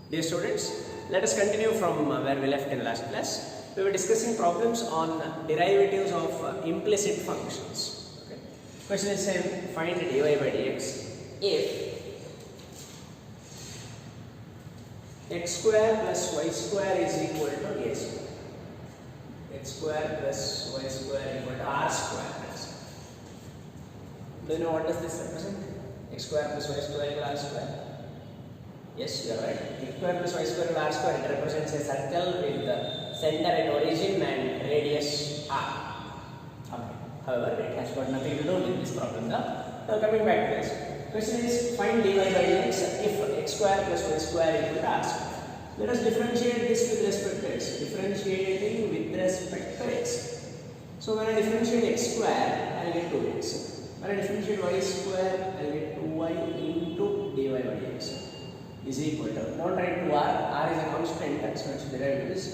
Dear students, let us continue from where we left in the last class. We were discussing problems on derivatives of implicit functions. Okay. Question is saying find dy by dx if x square plus y square is equal to a square. X square plus y square equal to r square. Do you know what does this represent? X square plus y square equal to r square. Yes, you are right. X square plus y square equal to r square, it represents a circle with the center at origin and radius r. Okay. However, it has got nothing to do with this problem now. Now coming back to this. Question is find dy by dx if x square plus y square equal to r square. Let us differentiate this with respect to x. Differentiating with respect to x. So when I differentiate x square, I will get 2x. When I differentiate y square, I will get 2y into dy by dx is equal to, don't write 2r, r is a constant, so its derivative is c.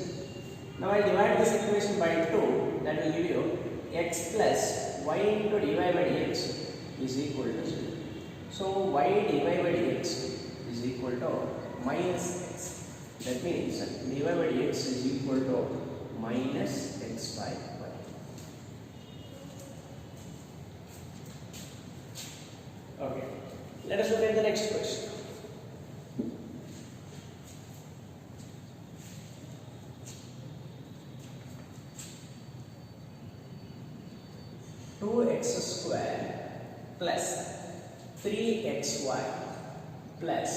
Now I divide this equation by 2, that will give you x plus y into dy by dx is equal to 0. So y dy by dx is equal to minus x. That means dy by dx is equal to minus x by y. Okay, let us look at the next question. X square plus 3xy plus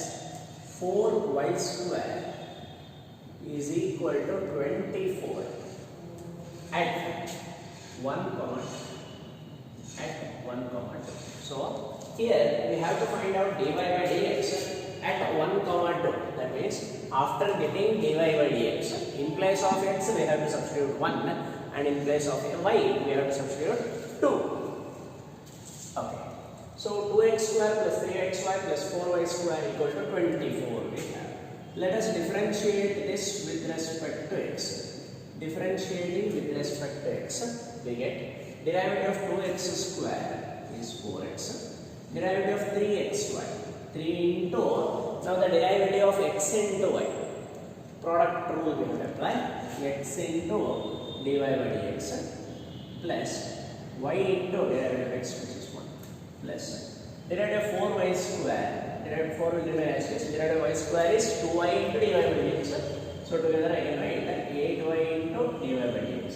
4y square is equal to 24 at 1 comma 2. So here we have to find out dy by dx at 1 comma 2. That means after getting dy by dx, in place of x we have to substitute 1 and in place of y we have to substitute 2. Okay. So 2x square plus 3xy plus 4y square equal to 24 we have. Let us differentiate this with respect to x. Differentiating with respect to x, we get derivative of 2x square is 4x. Derivative of 3xy, 3 into, now the derivative of x into y. Product rule we will apply, x into dy by dx plus y into derivative of x, which is 1, plus derivative of 4y square, derivative of 4 will remain as is, derivative of y square is 2y into dy by dx. So together I can write that 8y into dy by dx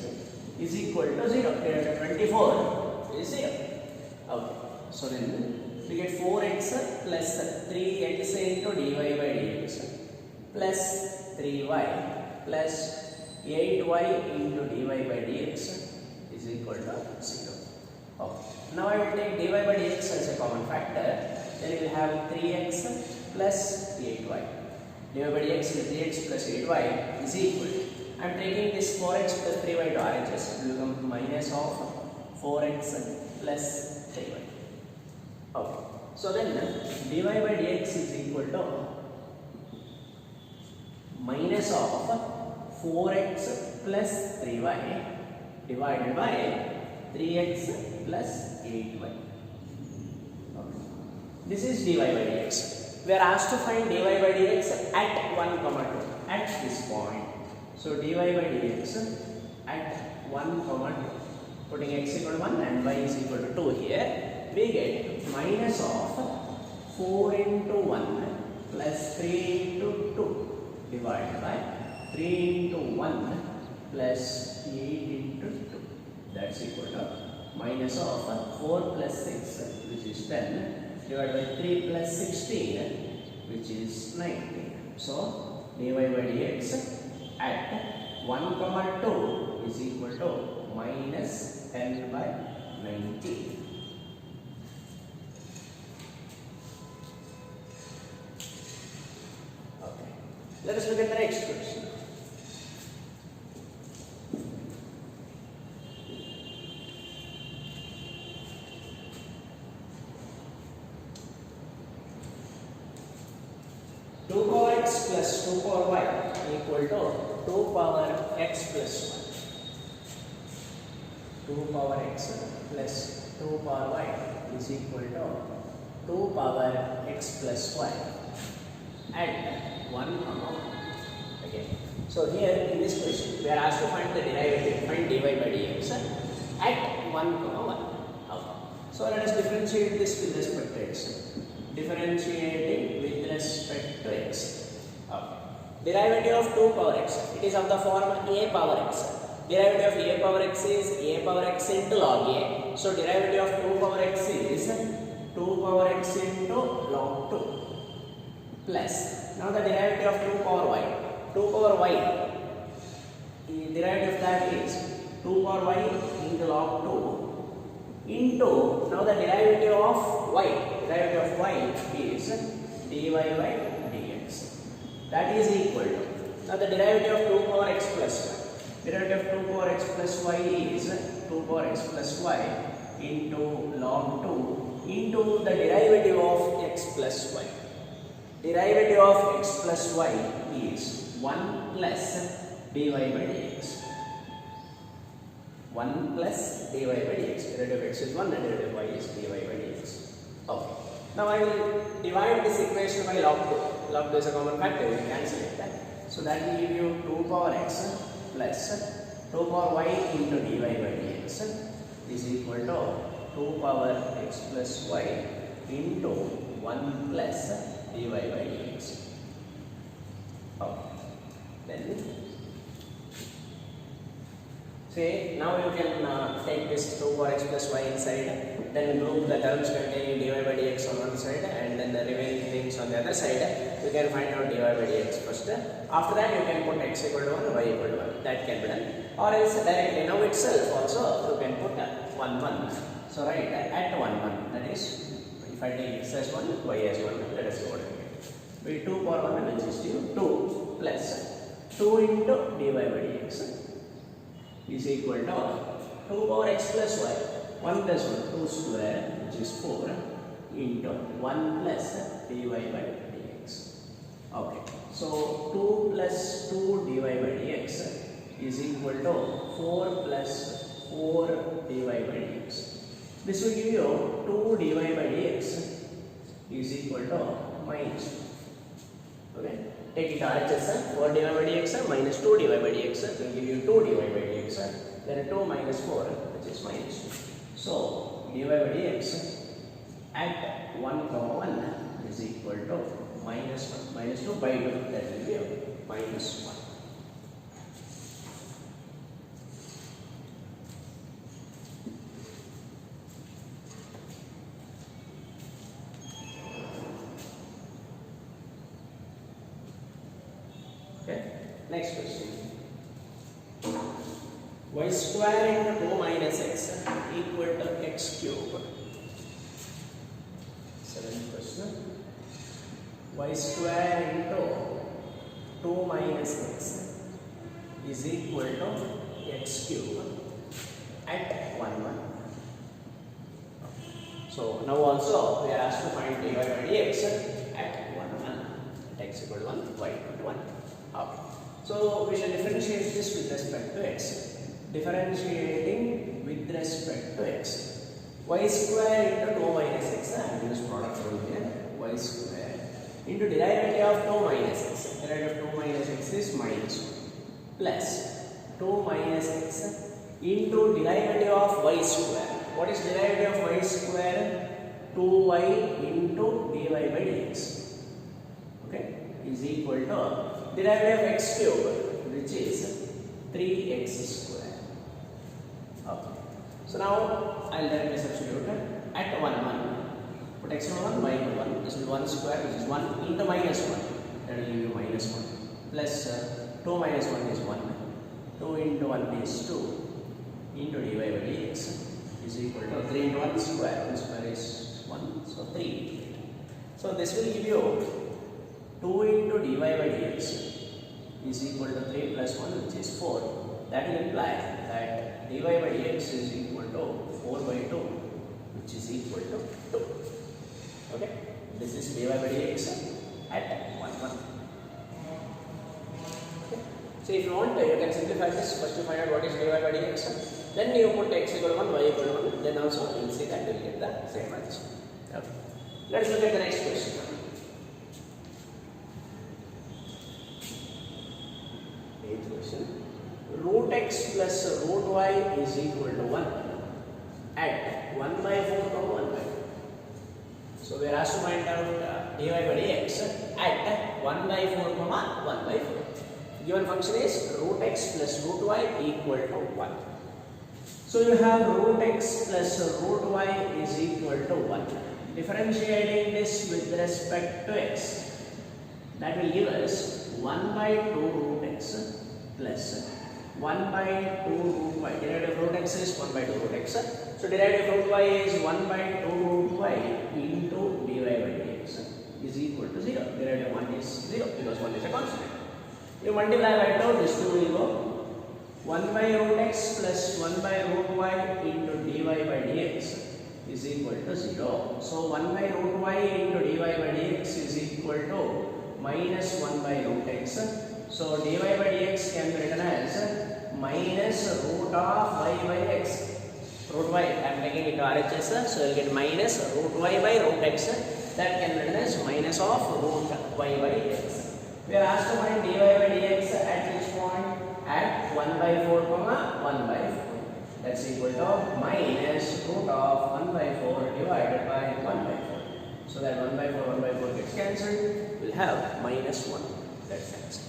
is equal to 0. Derivative of 24 is 0. Okay. So then we get 4x plus 3x into dy by dx plus 3y plus 8y into dy by dx is equal to 0. Okay. Now I will take dy by dx as a common factor. Then we will have 3x plus 8y. Dy by dx is 3x plus 8y is equal. I am taking this 4x plus 3y to RHS. It will become minus of 4x plus 3y. Okay. So then dy by dx is equal to minus of 4x plus 3y divided by 3x plus 8y. Okay. This is dy by dx. We are asked to find dy by dx at 1 comma 2 at this point. So dy by dx at 1 comma 2. Putting x equal to 1 and y is equal to 2 here, we get minus of 4 into 1 plus 3 into 2 divided by 3 into 1 plus 8 into 2. That's equal to minus of 4 plus 6, which is 10, divided by 3 plus 16, which is 19. So dy by dx at 1 comma 2 is equal to minus 10 by 19. Okay. Let us look at the next question. Plus 2 power y equal to 2 power x plus 1. 2 power x plus 2 power y is equal to 2 power x plus y. at 1, 1. Okay. So here in this question we are asked to find the derivative, find dy by dx at 1, 1. Okay. So let us differentiate this with respect to x. Differentiating with respect to x. Okay. Derivative of 2 power x. It is of the form a power x. Derivative of a power x is a power x into log a. So derivative of 2 power x is 2 power x into log 2 plus. Now the derivative of 2 power y. 2 power y. The derivative of that is 2 power y into log 2 into. Now the derivative of y. Derivative of y is dy by dx. That is equal to. Now the derivative of 2 power x plus y. Derivative of 2 power x plus y is 2 power x plus y into log 2 into the derivative of x plus y. Derivative of x plus y is 1 plus dy by dx. 1 plus dy by dx. Derivative of x is 1 and derivative of y is dy by dx. Okay. Now I will divide this equation by log 2. Log 2 is a common factor, we can cancel it. So that will give you 2 power x plus 2 power y into dy by dx is equal to 2 power x plus y into 1 plus dy by dx. Okay. Then say now you can take this 2 power x plus y inside, then group the terms containing dy by dx on one side and then the remaining things on the other side. You can find out dy by dx first. After that you can put x equal to 1, y equal to 1. That can be done. Or else directly now itself also you can put 1, 1. So right at 1, 1. That is, if I take x as 1, y as 1. Let us go over here. With 2 power 1 which is due 2 plus 2 into dy by dx is equal to 2 power x plus y. 1 plus 1, 2 square which is 4 into 1 plus dy by dx. Okay. So 2 plus 2 dy by dx is equal to 4 plus 4 dy by dx. This will give you 2 dy by dx is equal to minus 2. Okay. Take it RHS, 4 dy by dx minus 2 dy by dx will give you 2 dy by dx. Then 2 minus 4 which is minus 2. So dy by dx at 1, 1 is equal to minus 1. Minus 2 by 2, that will be minus 1. Okay. Next question. Y square into 2 minus x equal to x cube. 7th question. Y square into 2 minus x is equal to x cube at 1, 1. So now also we are asked to find dy by dx at 1, 1. X equal to 1, y equal to 1. Okay. So we shall differentiate this with respect to x. Differentiating with respect to x. Y square into 2 minus x. I am using product rule here. Y square into derivative of 2 minus x. Derivative of 2 minus x is minus 1 plus 2 minus x into derivative of y square. What is derivative of y square? 2y into dy by dx. Okay, is equal to derivative of x cube, which is 3x square. Okay. So now I will directly substitute at 1, 1. Put x equal to 1, y equal to 1. This is 1 square, which is 1 into minus 1. That will give you minus 1. Plus 2 minus 1 is 1. 2 into 1 is 2. Into dy by dx is equal to 3 into 1 square. 1 square is 1. So 3. So this will give you 2 into dy by dx is equal to 3 plus 1, which is 4. That will imply that dy by dx is equal to 4 by 2, which is equal to 2. Okay, this is dy by dx at 1, 1. Okay. So if you want, you can simplify this. First you find out what is dy by dx, then you put x equal to 1, y equal to 1, then also you will see that you will get the same answer. Okay. Let us look at the next question. equation, root x plus root y is equal to 1 at 1 by 4 comma 1 by 4. So we are asked to find out dy by dx at 1 by 4 comma 1 by 4. Given function is root x plus root y equal to 1. So you have root x plus root y is equal to 1. Differentiating this with respect to x, that will give us 1 by 2 root x plus 1 by 2 root y. Derivative of root x is 1 by 2 root x. So derivative of root y is 1 by 2 root y into dy by dx is equal to 0. Derivative of 1 is 0 because 1 is a constant. You multiply by 2, this 2 will go 1 by root x plus 1 by root y into dy by dx is equal to 0. So 1 by root y into dy by dx is equal to minus 1 by root x. So dy by dx can be written as minus root of y by x. Root y, I am taking it to RHS, so you will get minus root y by root x. That can be written as minus of root y by x. We are asked to find dy by dx at which point? At 1 by 4 comma 1 by 4. That's equal to minus root of 1 by 4 divided by 1 by 4. So that 1 by 4 gets cancelled. We'll have minus 1. That's cancelled.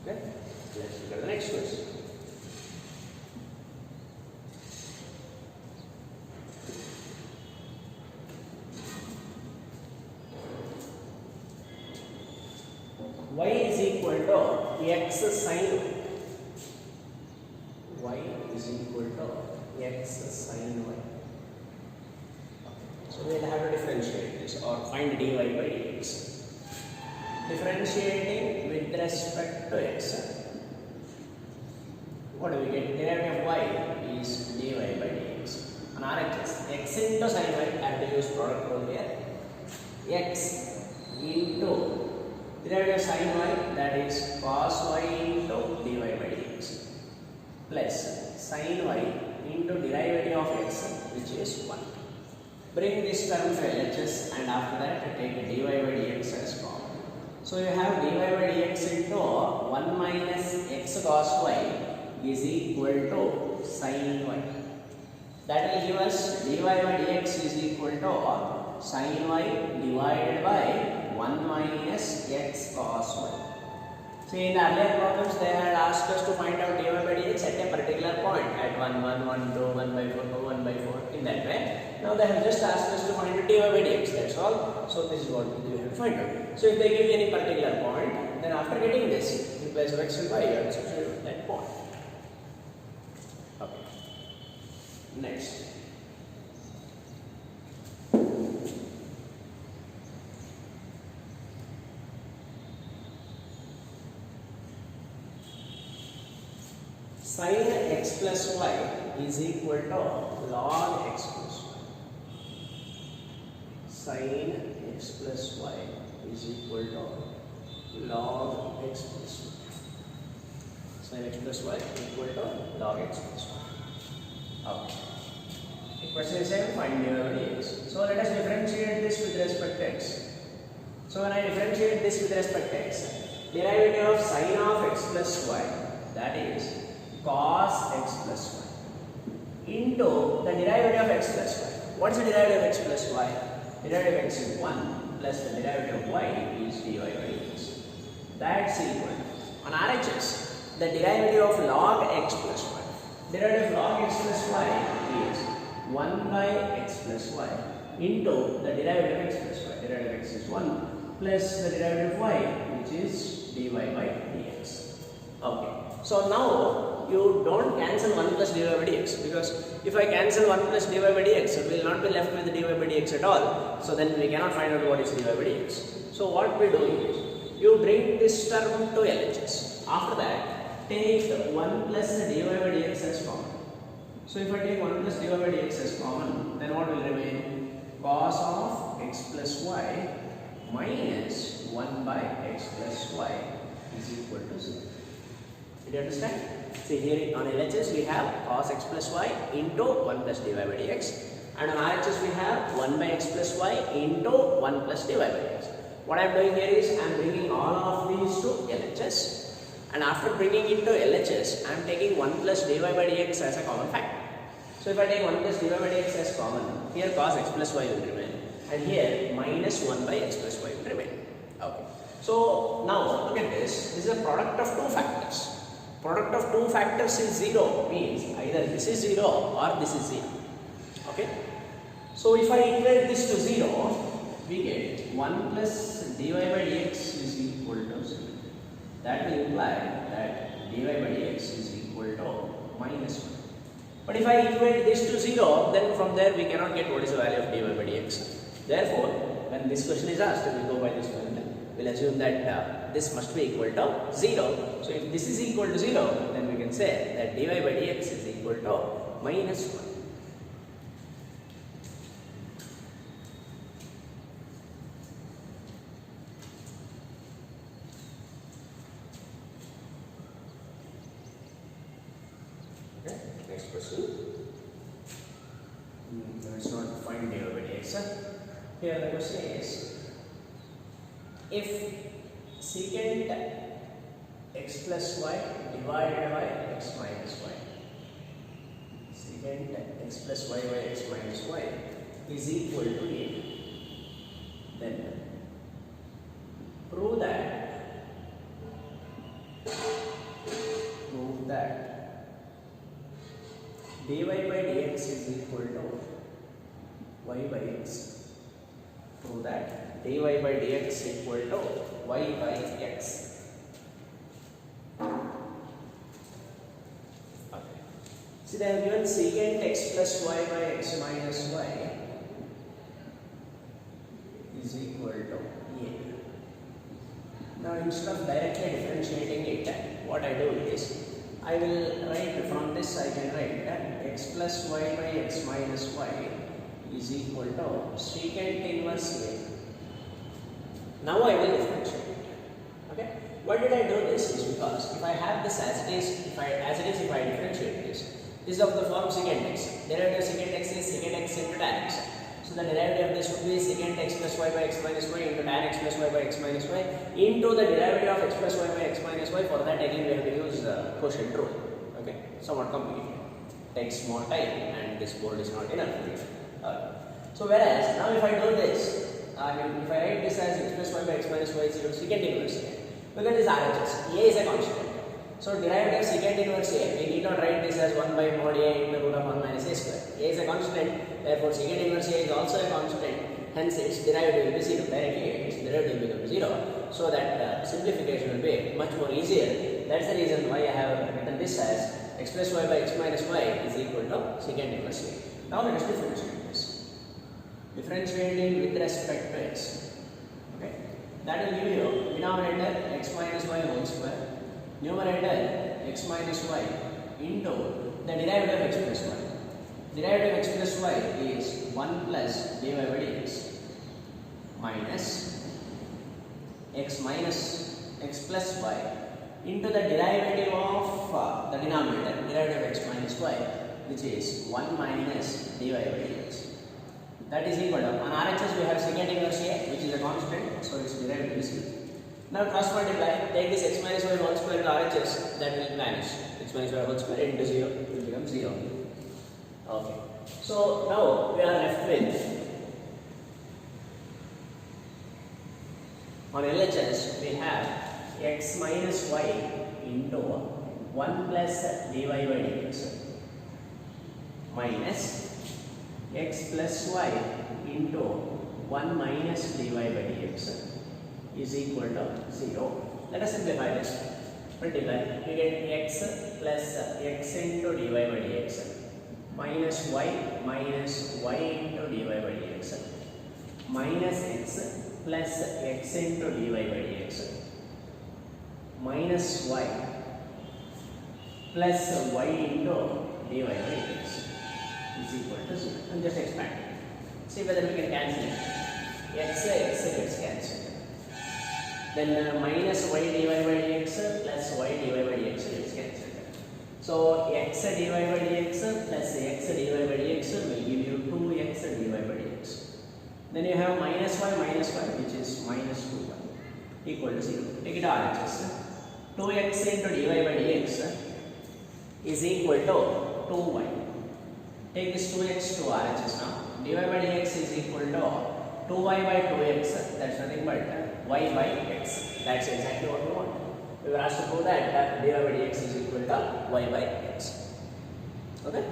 Okay, let's look at the next question. Y is equal to x sin y is equal to x sin y. So we will have to differentiate this or find dy by dx. Differentiating with respect to x. What do we get? Derivative of y is dy by dx. On RHS, x into sin y, I have to use product rule here. X into derivative of sin y, that is cos y into dy by dx, plus sin y into derivative of x, which is 1. Bring this term to LHS and after that take dy by dx as common. So you have dy by dx into 1 minus x cos y is equal to sin y. That will give us dy by dx is equal to sin y divided by 1 minus x cos y. See, in the earlier problems they had asked us to find out dy by dx at a particular point at 1, 1, 1, 2, 1 by 4, 1 by 4 in that way. Now they have just asked us to find out dy by dx, that's all. So this is what we have to find out. So if they give you any particular point, then after getting this, in place of x and y, you have to substitute that point. Okay. Next. Sin x plus y is equal to log x plus y. Sin x plus y is equal to log x plus y. Sin x plus y is equal to log x plus y. Okay. The question is saying find dy by dx. So let us differentiate this with respect to x. So when I differentiate this with respect to x, derivative of sin of x plus y, that is cos x plus y into the derivative of x plus y. What is the derivative of x plus y? Derivative of x is 1 plus the derivative of y is dy by dx. That's equal to, on RHS, the derivative of log x plus y. Derivative of log x plus y is 1 by x plus y into the derivative of x plus y. Derivative of x is 1 plus the derivative of y, which is dy by dx. Okay. So now you don't cancel 1 plus dy by dx, because if I cancel 1 plus dy by dx, we will not be left with dy by dx at all. So then we cannot find out what is dy by dx. So what we do is, you bring this term to LHS. After that, take 1 plus dy by dx as common. So if I take 1 plus dy by dx as common, then what will remain? Cos of x plus y minus 1 by x plus y is equal to 0. Did you understand? See, here on LHS we have cos x plus y into 1 plus dy by dx. and on RHS we have 1 by x plus y into 1 plus dy by x. What I am doing here is I am bringing all of these to LHS, and after bringing it to LHS, I am taking 1 plus dy by dx as a common factor. So if I take 1 plus dy by dx as common, here cos x plus y will remain, and here minus 1 by x plus y will remain. Okay. So now look at this. This is a product of two factors. Product of two factors is 0 means either this is 0 or this is 0. Okay. So if I equate this to 0, we get 1 plus dy by dx is equal to 0. That will imply that dy by dx is equal to minus 1. But if I equate this to 0, then from there we cannot get what is the value of dy by dx. Therefore, when this question is asked, we go by this one. We'll assume that this must be equal to 0. So if this is equal to 0, then we can say that dy by dx is equal to minus 1. Okay, next question. Let's not find dy by dx. Here the question is, if secant x plus y divided by x minus y, secant x plus y by x minus y is equal to a, then prove that dy by dx is equal to y by x. Prove that dy by dx equal to y by x. Okay. See, they have given secant x plus y by x minus y is equal to a. Now, instead of directly differentiating it, what I do is I will write from this. I can write that x plus y by x minus y is equal to secant inverse a. Now I will differentiate it. Okay. Why did I do this? Is because if I have this as it is, if I differentiate this is of the form secant x. Derivative of secant x is secant x into tan x. So the derivative of this would be secant x plus y by x minus y into tan x plus y by x minus y into the derivative of x plus y by x minus y. For that again we have to use quotient rule. Okay. Somewhat complicated. Takes more time and this board is not enough. So whereas now if I do this, if I write this as x plus y by x minus y is equal to secant inverse a, look at this RHS, a is a constant. So derivative of secant inverse a, we need not write this as 1 by mod a into root of 1 minus a square. A is a constant, therefore secant inverse a is also a constant, hence its derivative will be 0. Directly its derivative will become 0, so that simplification will be much more easier. That's the reason why I have written this as x plus y by x minus y is equal to secant inverse a. Now let us differentiate this. Differentiating with respect to x. Okay. That will give you denominator x minus y whole square, numerator x minus y into the derivative of x plus y. Derivative of x plus y is 1 plus dy by dx minus x plus y into the derivative of the denominator, derivative of x minus y, which is 1 minus dy by dx. That is equal to, on RHS we have secant inverse a, which is a constant, so its derivative is 0. Now cross multiply, take this x minus y whole square to RHS, that will vanish. X minus y whole square into 0 will become 0. Okay. So now we are left with, on LHS we have x minus y into 1 plus dy by dx minus x plus y into 1 minus dy by dx is equal to 0. Let us simplify this. Multiply, we get x plus x into dy by dx minus y into dy by dx minus x plus x into dy by dx minus y plus y into dy by dx is equal to 0. And just expand it. See whether we can cancel it. X gets cancelled. Then minus y dy by dx plus y dy by dx gets cancelled. So x dy by dx plus x dy by dx will give you 2x Then you have minus y, which is minus 2y equal to 0. Take it RHS. 2x into dy by dx is equal to 2y. Take this 2x to RHS now. Dy by dx is equal to 2y by 2x. That's nothing but y by x. That's exactly what we want. We were asked to prove that dy by dx is equal to y by x. Okay?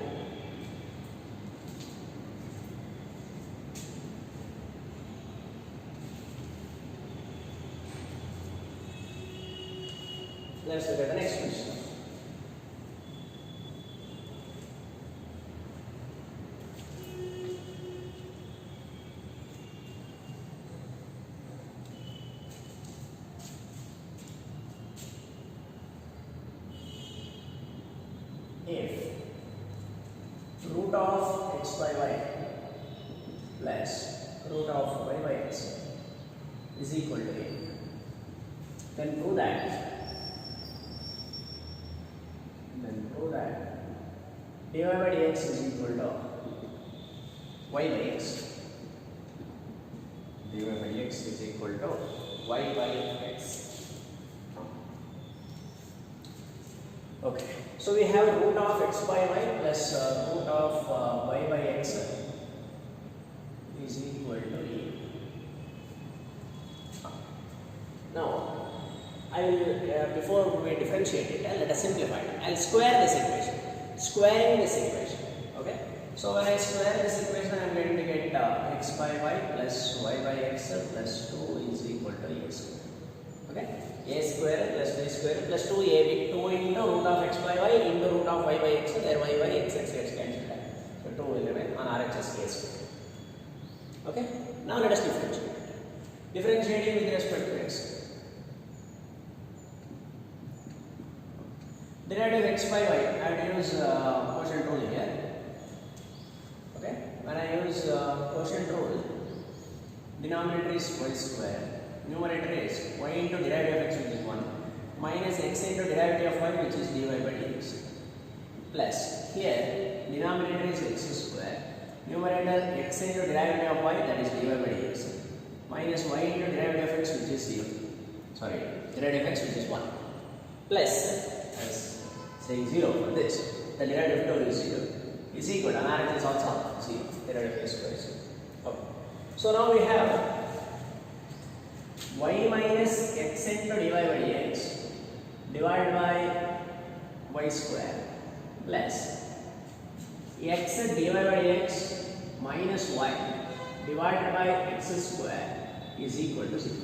Let's look at the next question. If root of x by y plus root of y by x is equal to a, then prove that dy by dx is equal to y by x. dy by dx is equal to y by x. Okay, so we have root of x by y plus root of y by x is equal to e. Now, I will before we differentiate it, let us simplify it. I will square this equation. Squaring this equation. Okay. So when I square this equation, I am going to get x by y plus y by x plus 2 is equal to a square. Okay. A square plus b square plus 2ab. 2 into root of x by y into root of y by x. There y by x gets cancelled out. So 2 will remain on RHS a square. Okay. Now let us differentiate. Differentiating with respect to x. Derivative x by y, I have to use quotient rule here. Okay, when I use quotient rule, denominator is y square, numerator is y into derivative of x, which is 1, minus x into derivative of y, which is dy by dx, plus here denominator is x square, numerator x into derivative of y, that is dy by dx, minus y into derivative of x, which is 0, derivative of x, which is 1, plus as saying 0 for this, the derivative of 2 is 0, is equal to, and is also 0, derivative of square is 0. Okay. So now we have y minus x into dy by dx divided by y square plus x dy by dx minus y divided by x square is equal to 0.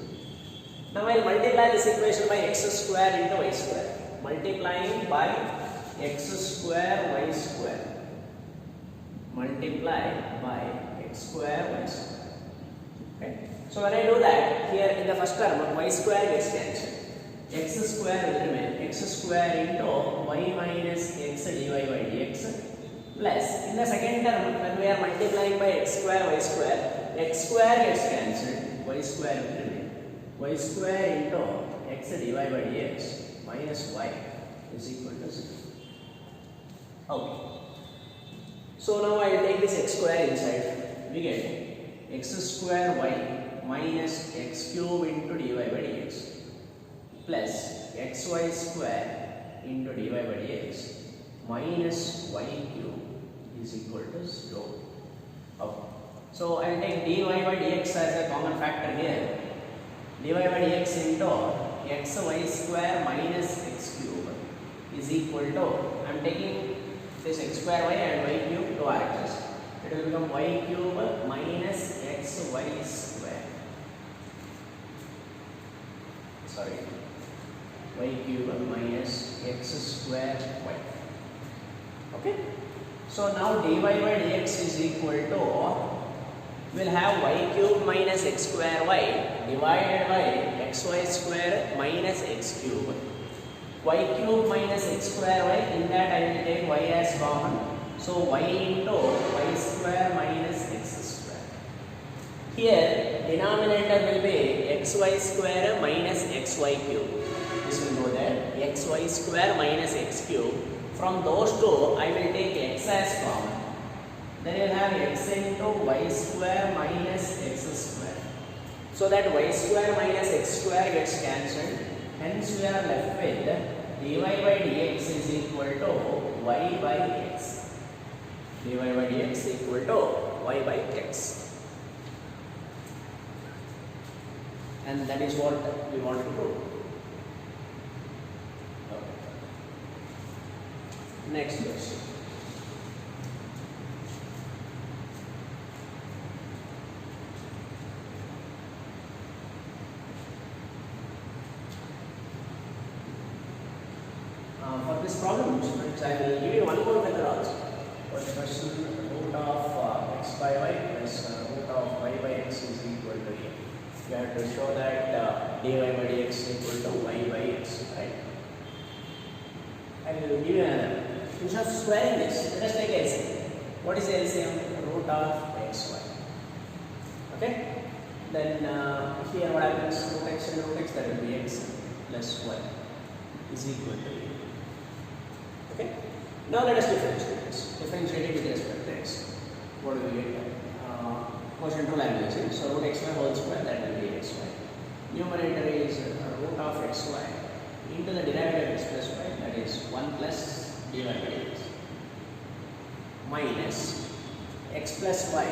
Now I will multiply this equation by x square into y square. Multiplying by x square y square, multiply by x square y square. Okay. So when I do that, here in the first term y square gets cancelled, x square will remain, x square into y minus x dy by dx, plus in the second term when we are multiplying by x square gets cancelled, y square will remain, y square into x dy by dx minus y is equal to 0. Okay. So now I will take this x square inside. We get x square y minus x cube into dy by dx plus xy square into dy by dx minus y cube is equal to 0. Okay. So I will take dy by dx as a common factor here. dy by dx into xy square minus x cube is equal to, I am taking this x square y and y cube to RHS. It will become y cube minus xy square. Y cube minus x square y. Okay. So now dy by dx is equal to, we will have y cube minus x square y divided by xy square minus x cube. Y cube minus x square y, in that I will take y as common. So y into y square minus x square. Here denominator will be xy square minus xy cube. This will go there, xy square minus x cube. From those two I will take x as common. Then you will have x into y square minus x So that y square minus x square gets cancelled. Hence we are left with dy by dx is equal to y by x. Dy by dx equal to y by x. And that is what we want to do. Okay. Next question. For this problem, students, I will give you one more method also. For the question, root of x by y plus root of y by x is equal to a. You have to show that dy by dx is equal to y by x, right? I will give you another. Instead of squaring this, let us take LCM. What is LCM? Root of xy. Okay? Then here what happens? Root x and root x, that will be x plus y is equal to a. Okay? Now let us differentiate this. Differentiate it with respect to x. What do we get? Quotient rule I am using. So root xy whole square, that will be xy. Numerator is root of xy into the derivative of x plus y, that is 1 plus dy by dx, minus x plus y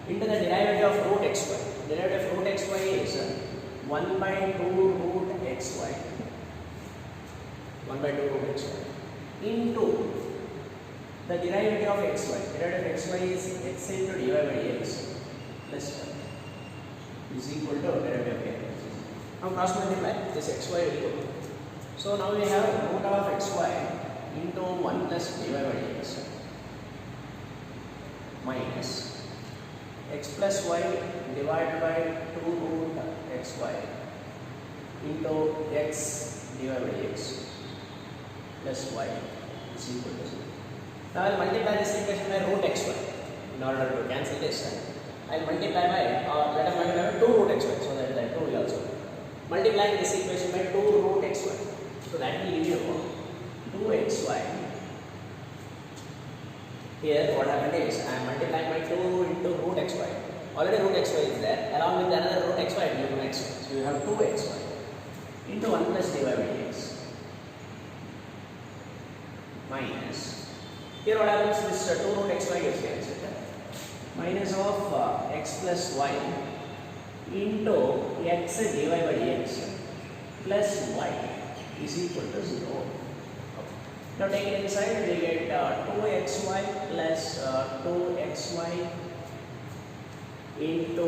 into the derivative of root xy. Derivative of root xy is 1 by 2 root xy. 1 by 2 root xy into the derivative of xy. Derivative of xy is x into dy by dx plus 1 is equal to derivative of x. Now cross multiply, this xy will go. So now we have root of xy into 1 plus dy by dx minus x plus y divided by 2 root xy into x dy by dx plus y is equal to 0. Now I will multiply this equation by root xy in order to cancel this. I will multiply by, or let us multiply by 2 root xy, so that is like 2 will also. Multiplying this equation by 2 root xy, so that will give you 2xy. Here what happened is I am multiplying by 2 into root xy. Already root xy is there, along with another root xy it will be xy. So you have 2xy into 1 plus dy by dx minus, here what happens, this 2 root xy gets cancelled. Minus of x plus y into x dy by dx plus y is equal to 0. Okay. Now take it inside, we get 2xy plus 2xy into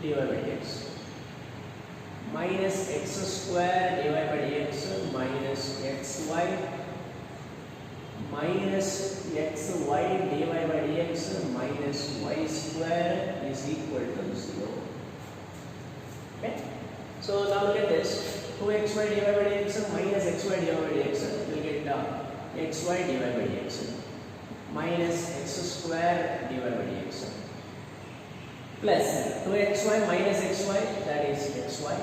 dy by dx minus x square dy by dx minus xy minus xy dy by dx minus y square is equal to 0. Okay? So now look at this. 2xy dy by dx minus xy dy by dx will get xy dy by dx minus x square dy by dx plus 2xy minus xy, that is xy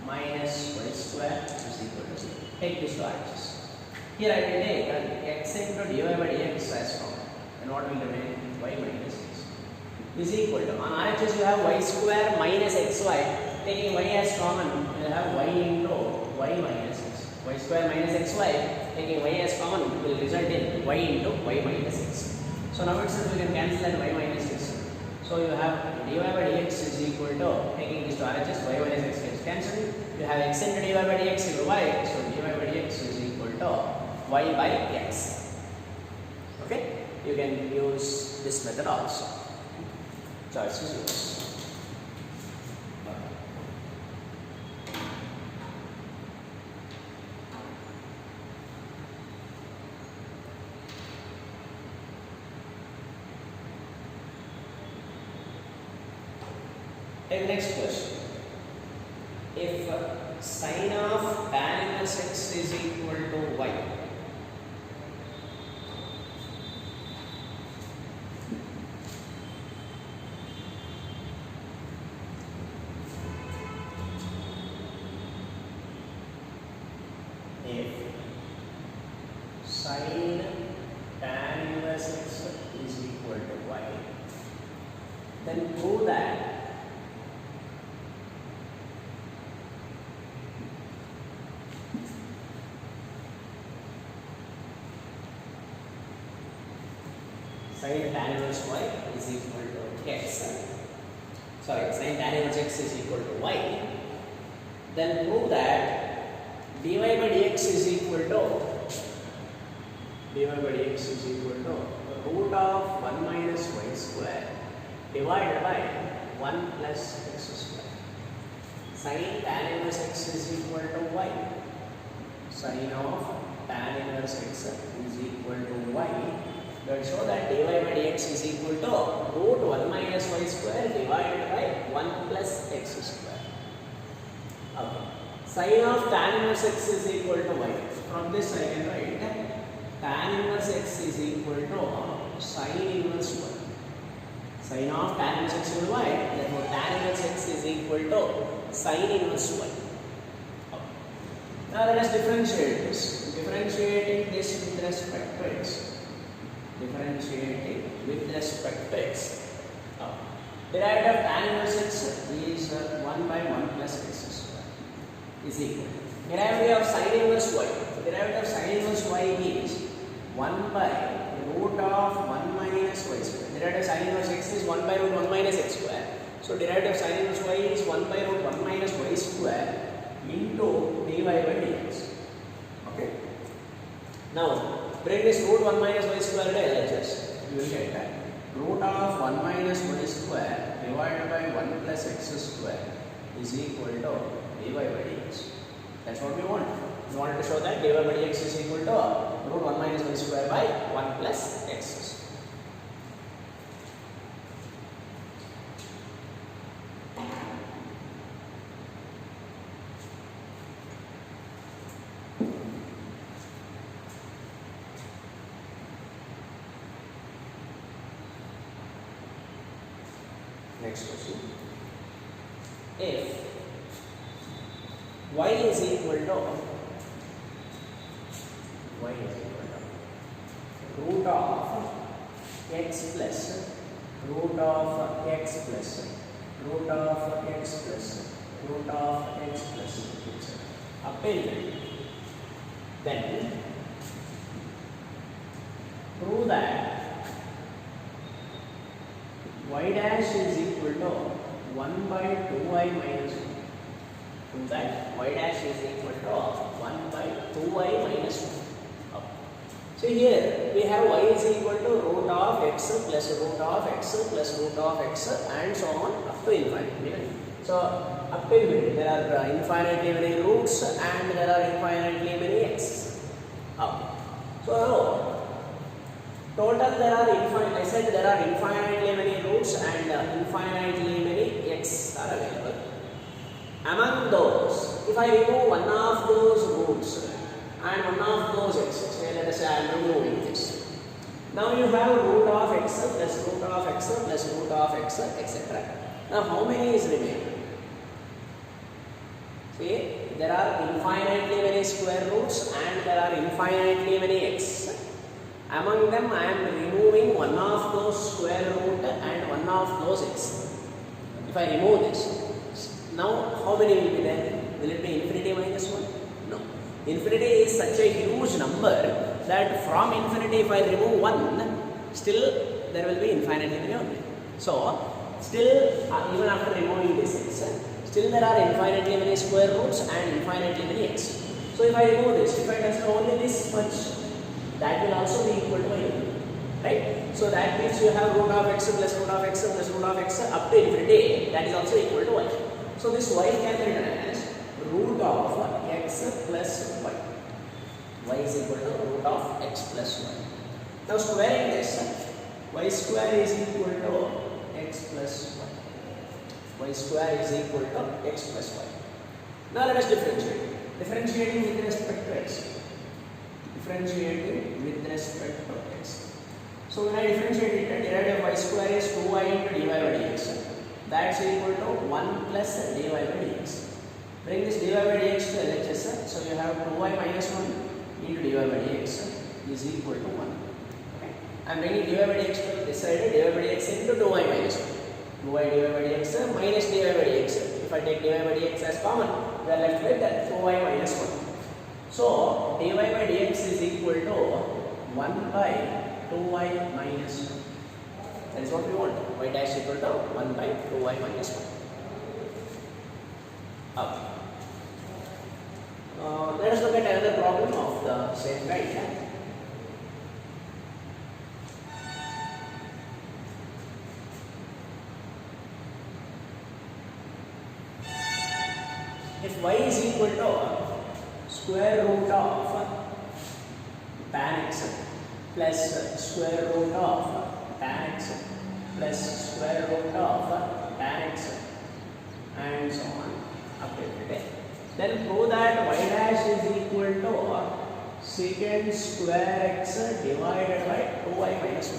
minus y square is equal to 0. Take this to RHS. Here I will take x into dy by dx as common, and what will remain? Y minus x is equal to, on RHS you have y square minus xy, taking y as common you will have y into y minus x. Y square minus xy, taking y as common will result in y into y minus x. So now itself we can cancel that y minus x. So you have dy by dx is equal to, taking this to RHS, y minus x gets cancelled. You have x into dy by dx into y, so dy by dx is equal to y by x. Okay? You can use this method also. Choice is yours. And next question. If sine of tan inverse x is equal to y, if sine tan inverse x is equal to y, then prove that sin tan inverse y is equal to x. Sorry, sin tan inverse x is equal to y. Then prove that dy by dx is equal to root of 1 minus y square divided by 1 plus x square. Sin tan inverse x is equal to y. Sin of tan inverse x is equal to y. That show that dy by dx is equal to root 1 minus y square divided by 1 plus x square. Okay. Sin of tan inverse x is equal to y. From this I can write tan inverse x is equal to sin inverse y. Sin of tan inverse x is y. Therefore tan inverse x is equal to sin inverse y. Okay. Now let us differentiate this. Differentiating this with respect to x. Differentiating with respect to x. Derivative of tan inverse x is 1 by 1 plus x square is equal to derivative of sin inverse y. Derivative of sin inverse y is 1 by root of 1 minus y square. Derivative of sin inverse x is 1 by root 1 minus x square. So derivative of sin inverse y is 1 by root 1 minus y square into dy by dx. Okay. Now bring this root 1 minus y square to LHS. You will get that root of 1 minus y square divided by 1 plus x square is equal to dy by dx. That's what we want. We wanted to show that dy by dx is equal to root 1 minus y square by 1 plus x square. Next question. If y is equal to root of x plus root of x plus root of x plus root of x plus up till then prove that y dash is equal to 1 by 2y minus 1. Prove that y dash is equal to 1 by 2y minus 1. Okay. So here we have y is equal to root of x plus root of x plus root of x and so on up to infinity. So up till there are infinitely many roots and there are infinitely many x. Okay. So total there are infinite. I said there are infinitely many roots and infinitely many x are available. Among those, if I remove one of those roots and one of those x, say let us say I am removing this. Now you have root of x plus root of x plus root of x, etc. Now how many is remaining? See, there are infinitely many square roots and there are infinitely many x. Among them I am removing one of those square root and one of those x. If I remove this, now how many will be there? Will it be infinity minus 1? No. Infinity is such a huge number that from infinity if I remove 1, still there will be infinitely many only. So still even after removing this x, still there are infinitely many square roots and infinitely many x. So if I remove this, if I consider only this much, that will also be equal to y, right? So that means you have root of x plus root of x plus root of x up to infinity, that is also equal to y. So this y can be written as root of x plus y. Y is equal to root of x plus y. Now squaring this, y square is equal to x plus y. Y square is equal to x plus y. Now let us differentiate. Differentiating with respect to x. Differentiating with respect to x. So when I differentiate it, the derivative of y square is 2y into dy by dx. That's equal to 1 plus dy by dx. Bring this dy by dx to LHS. So you have 2y minus 1 into dy by dx is equal to 1. Okay. I am bringing dy by dx to this side, dy by dx into 2y minus 1. 2y dy by dx minus dy by dx. If I take dy by dx as common, we are left with 2y minus 1. So dy by dx is equal to 1 by 2y minus 1. what we want. Y dash equal to 1 by 2y minus 1. Okay. Let us look at another problem of the same kind. If y is equal to square root of tan x plus square root of tan x plus square root of tan x and so on up till today, then prove that y dash is equal to secant square x divided by 2y minus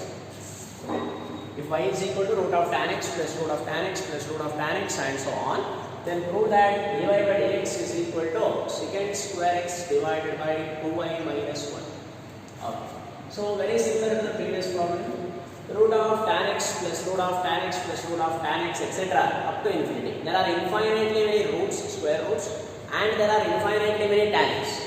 1. Okay. If y is equal to root of tan x plus root of tan x plus root of tan x and so on, then prove that dy by dx is equal to secant square x divided by 2y minus 1. Okay. So very similar to the previous problem. Root of tan x plus root of tan x plus root of tan x etc. up to infinity. There are infinitely many roots, square roots, and there are infinitely many tan x.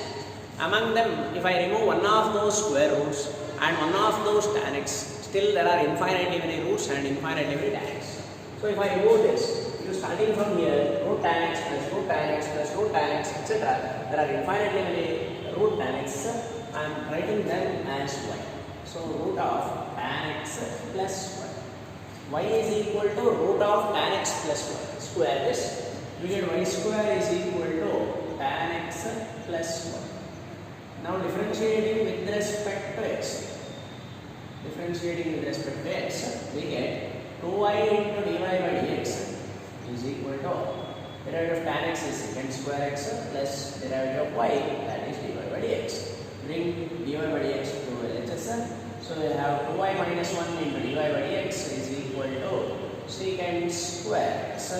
Among them, if I remove one of those square roots and one of those tan x, still there are infinitely many roots and infinitely many tan x. So if I remove this, starting from here, root tan x plus root tan x plus root tan x etc. There are infinitely many root tan x. I am writing them as y. So root of tan x plus 1. Y is equal to root of tan x plus 1. Square this. We get y square is equal to tan x plus 1. Now differentiating with respect to x. Differentiating with respect to x, we get 2y into dy by dx is equal to derivative of tan x is secant square x plus derivative of y, that is dy by dx. Bring dy by dx to LHS. So we have 2y minus 1 into dy by dx is equal to secant square x.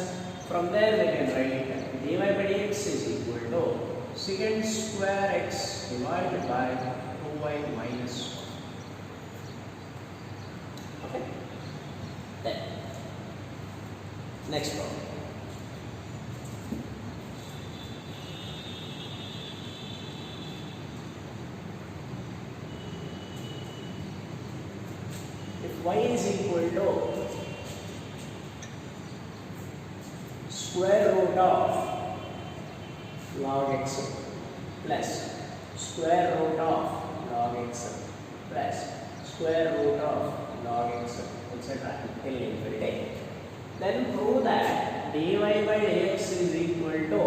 From there we can write dy by dx is equal to secant square x divided by 2y minus 1. Okay. Then next problem. If y is equal to square root of log x plus square root of log x plus square root of log x etc. till infinity, then prove that dy by dx is equal to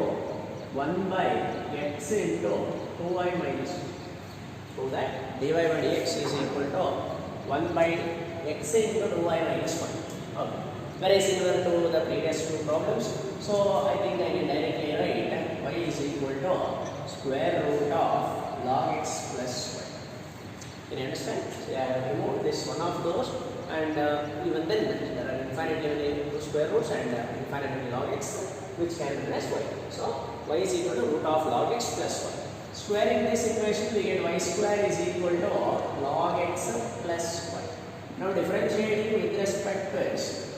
1 by x into 2y minus 1. Prove that dy by dx is equal to 1 by x into 2y minus 1. Okay. Very similar to the previous two problems. So I think I can directly write y is equal to square root of log x plus 1. Can you understand? So I have removed this one of those, and even then there are infinitely many square roots and infinitely many log x which can be as y. So y is equal to root of log x plus 1. Squaring this equation, we get y square is equal to log x plus 1. Now differentiating with respect to x.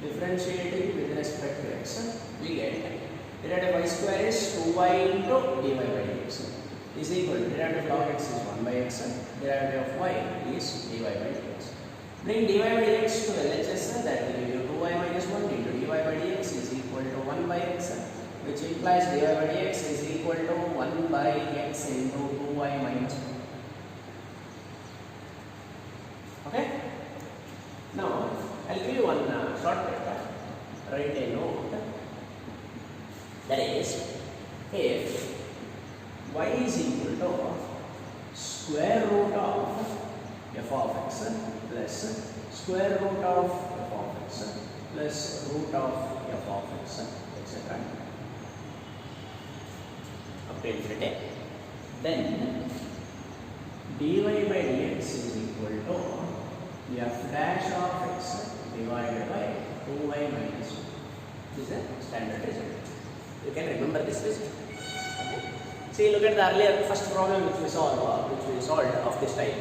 Differentiating with respect to x, we get derivative of y square is 2y into dy by dx is equal to derivative of log x is 1 by x, derivative of y is dy by dx. Bring dy by dx to LHS, that will give you 2y minus 1 into dy by dx is equal to 1 by x, which implies dy by dx is equal to 1 by x into 2y minus 1. Okay? Now, I will give you one shortcut. Write a note. That is, if y is equal to square root of f of x plus square root of f of x plus root of f of x etc. up to infinity, then dy by dx is equal to f dash of x divided by 2y minus 1. This is a standard result. You can remember this result. Okay. See, look at the earlier first problem which we solved of this type.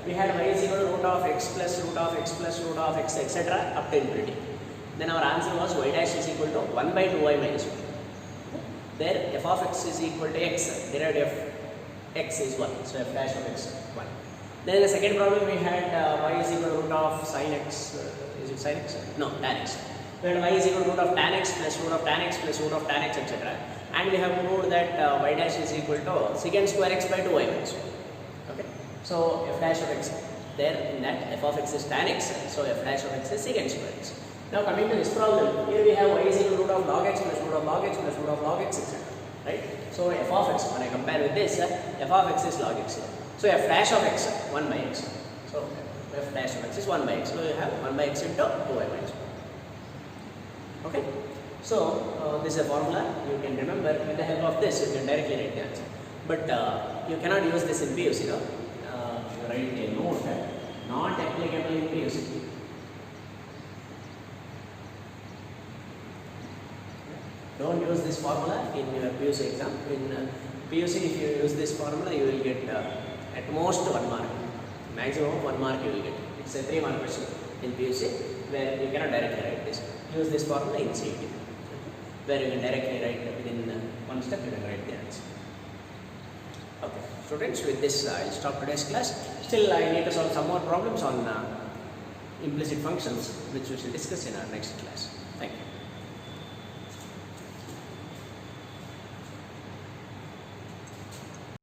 We had y is equal to root of x plus root of x plus root of x etc. up to infinity. Then our answer was y dash is equal to 1 by 2y minus 1. There f of x is equal to x, derivative of x is 1. So f dash of x 1. Then in the second problem we had y is equal to root of sin x, is it sin x? No, tan x. We had y is equal to root of tan x plus root of tan x plus root of tan x, etc. And we have proved that y dash is equal to secant square x by 2y minus 1. Okay. So f dash of x, there in that f of x is tan x, so f dash of x is secant square x. Now coming to this problem, here we have y is equal to root of log x plus root of log x plus root of log x, etc. Right? So f of x, when I compare with this, f of x is log x here. So f dash of x, 1 by x. So f dash of x is 1 by x. So you have 1 by x into 2y minus 1. Okay? So this is a formula. You can remember with the help of this, you can directly write the answer. But you cannot use this in PUC, no? You write a note, not applicable in PUC. Don't use this formula in your PUC exam. In PUC, if you use this formula, you will get at most 1 mark. Maximum 1 mark you will get. It's a 3-mark question in PUC where you cannot directly write this. Use this formula in CET, where you can directly write within one step, you can write the answer. Okay, students, with this I will stop today's class. Still, I need to solve some more problems on implicit functions, which we shall discuss in our next class. Thank you.